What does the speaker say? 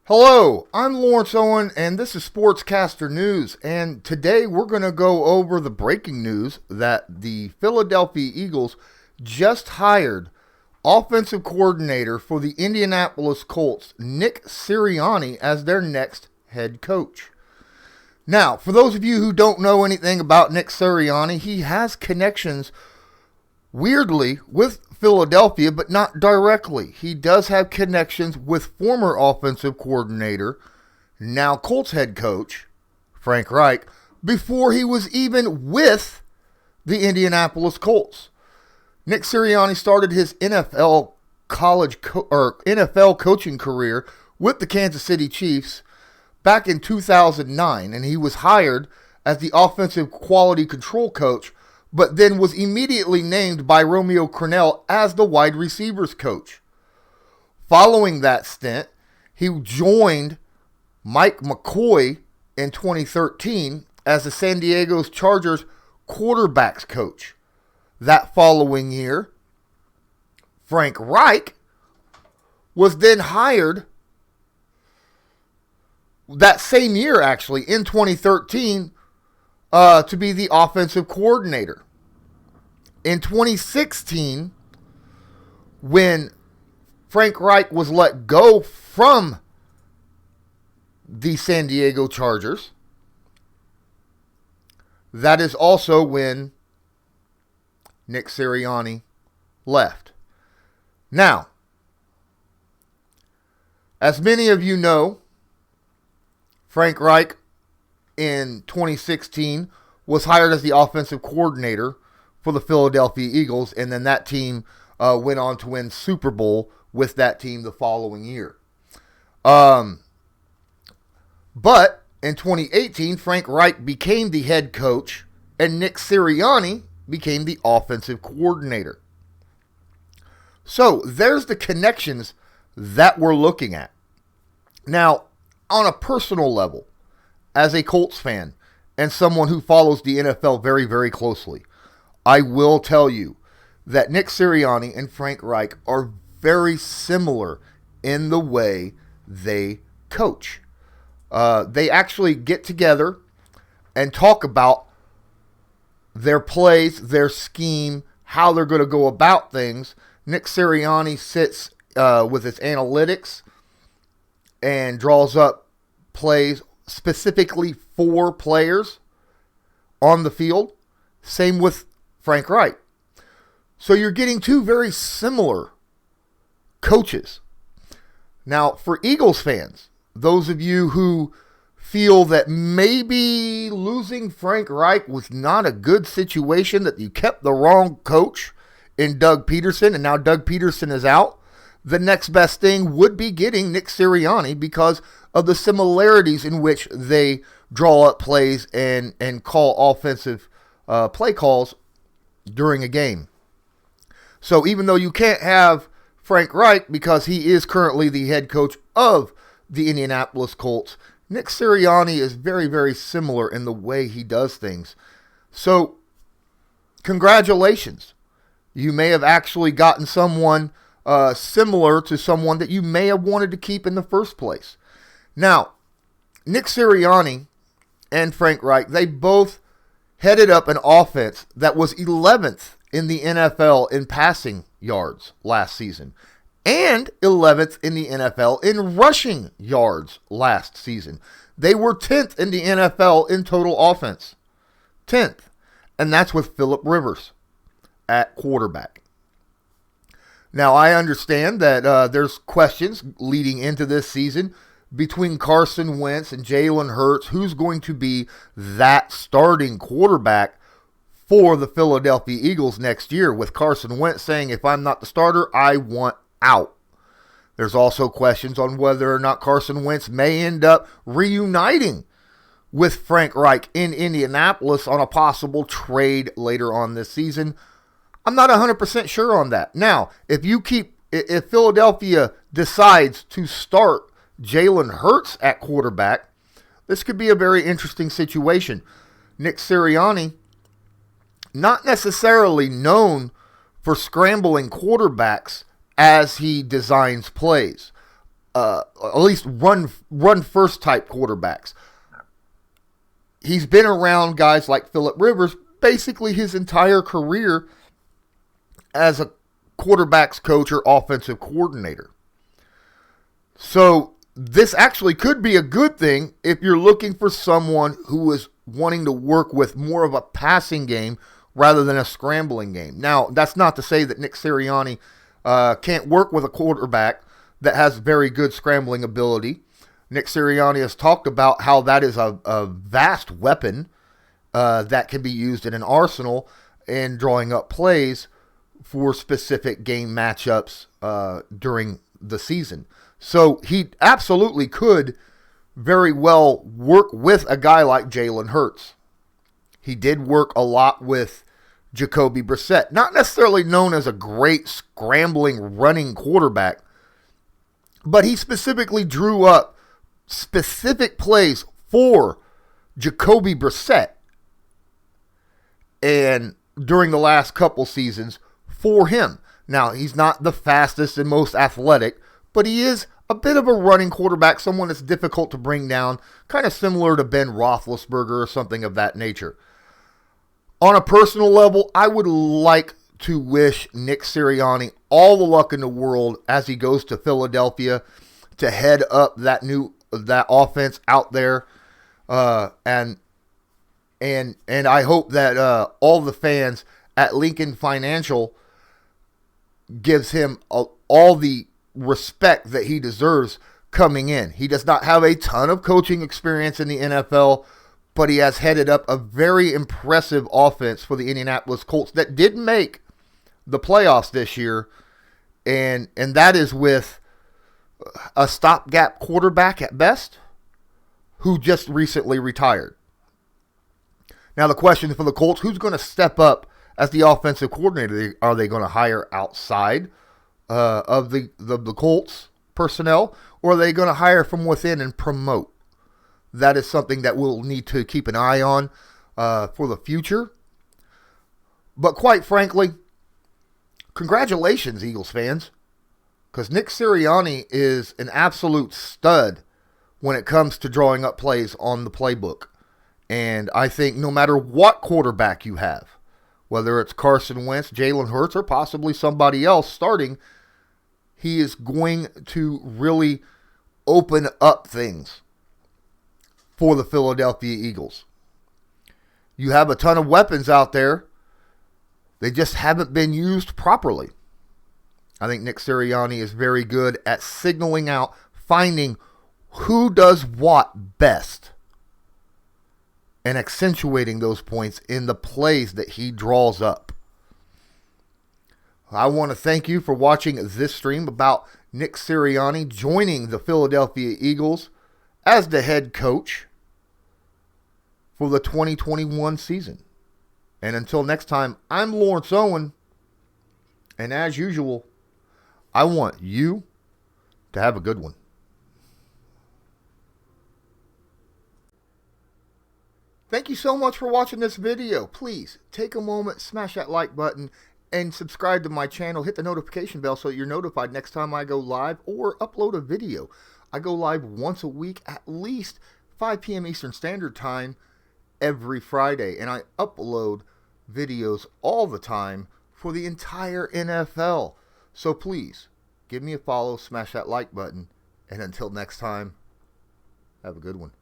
Hello, I'm Lawrence Owen, and this is Sportscaster News. And today we're going to go over the breaking news that the Philadelphia Eagles just hired offensive coordinator for the Indianapolis Colts, Nick Sirianni, as their next head coach. Now, for those of you who don't know anything about Nick Sirianni, he has connections, weirdly, with Philadelphia, but not directly. He does have connections with former offensive coordinator, now Colts head coach, Frank Reich, before he was even with the Indianapolis Colts. Nick Sirianni started his NFL NFL coaching career with the Kansas City Chiefs back in 2009, and he was hired as the offensive quality control coach, but then was immediately named by Romeo Crennel as the wide receivers coach. Following that stint, he joined Mike McCoy in 2013 as the San Diego Chargers quarterbacks coach. That following year, Frank Reich was then hired that same year, actually, in 2013, to be the offensive coordinator. In 2016, when Frank Reich was let go from the San Diego Chargers, that is also when Nick Sirianni left. Now, as many of you know, Frank Reich in 2016 was hired as the offensive coordinator for the Philadelphia Eagles, and then that team went on to win Super Bowl with that team the following year. But in 2018, Frank Reich became the head coach, and Nick Sirianni became the offensive coordinator. So there's the connections that we're looking at. Now, on a personal level, as a Colts fan and someone who follows the NFL very, very closely, I will tell you that Nick Sirianni and Frank Reich are very similar in the way they coach. They actually get together and talk about their plays, their scheme, how they're going to go about things. Nick Sirianni sits with his analytics and draws up plays specifically for players on the field. Same with Frank Reich. So you're getting two very similar coaches. Now, for Eagles fans, those of you who feel that maybe losing Frank Reich was not a good situation, that you kept the wrong coach in Doug Peterson, and now Doug Peterson is out, the next best thing would be getting Nick Sirianni because of the similarities in which they draw up plays and call offensive play calls during a game. So even though you can't have Frank Reich because he is currently the head coach of the Indianapolis Colts, Nick Sirianni is very, very similar in the way he does things. So congratulations. You may have actually gotten someone similar to someone that you may have wanted to keep in the first place. Now, Nick Sirianni and Frank Reich, they both headed up an offense that was 11th in the NFL in passing yards last season and 11th in the NFL in rushing yards last season. They were 10th in the NFL in total offense. 10th. And that's with Phillip Rivers at quarterback. Now, I understand that there's questions leading into this season between Carson Wentz and Jalen Hurts. Who's going to be that starting quarterback for the Philadelphia Eagles next year, with Carson Wentz saying, if I'm not the starter, I want out. There's also questions on whether or not Carson Wentz may end up reuniting with Frank Reich in Indianapolis on a possible trade later on this season. I'm not 100% sure on that. Now, if Philadelphia decides to start Jalen Hurts at quarterback, this could be a very interesting situation. Nick Sirianni, not necessarily known for scrambling quarterbacks as he designs plays. at least run first type quarterbacks. He's been around guys like Phillip Rivers basically his entire career as a quarterbacks coach or offensive coordinator. So this actually could be a good thing if you're looking for someone who is wanting to work with more of a passing game rather than a scrambling game. Now, that's not to say that Nick Sirianni can't work with a quarterback that has very good scrambling ability. Nick Sirianni has talked about how that is a vast weapon that can be used in an arsenal in drawing up plays for specific game matchups during the season. So he absolutely could very well work with a guy like Jalen Hurts. He did work a lot with Jacoby Brissett, not necessarily known as a great scrambling running quarterback, but he specifically drew up specific plays for Jacoby Brissett and during the last couple seasons for him. Now, he's not the fastest and most athletic, but he is a bit of a running quarterback, someone that's difficult to bring down, kind of similar to Ben Roethlisberger or something of that nature. On a personal level, I would like to wish Nick Sirianni all the luck in the world as he goes to Philadelphia to head up that offense out there, and I hope that all the fans at Lincoln Financial gives him all the respect that he deserves coming in. He does not have a ton of coaching experience in the NFL, but he has headed up a very impressive offense for the Indianapolis Colts that did make the playoffs this year, and that is with a stopgap quarterback at best who just recently retired. Now the question for the Colts, who's going to step up as the offensive coordinator? Are they going to hire outside of the Colts personnel, or are they going to hire from within and promote? That is something that we'll need to keep an eye on for the future. But quite frankly, congratulations, Eagles fans, because Nick Sirianni is an absolute stud when it comes to drawing up plays on the playbook. And I think no matter what quarterback you have, whether it's Carson Wentz, Jalen Hurts, or possibly somebody else starting, he is going to really open up things for the Philadelphia Eagles. You have a ton of weapons out there. They just haven't been used properly. I think Nick Sirianni is very good at signaling out, finding who does what best, and accentuating those points in the plays that he draws up. I want to thank you for watching this stream about Nick Sirianni joining the Philadelphia Eagles as the head coach for the 2021 season. And until next time, I'm Lawrence Owen, and as usual, I want you to have a good one. Thank you so much for watching this video. Please take a moment, smash that like button, and subscribe to my channel. Hit the notification bell so you're notified next time I go live or upload a video. I go live once a week, at least 5 p.m. Eastern Standard Time every Friday, and I upload videos all the time for the entire NFL. So please, give me a follow, smash that like button, and until next time, have a good one.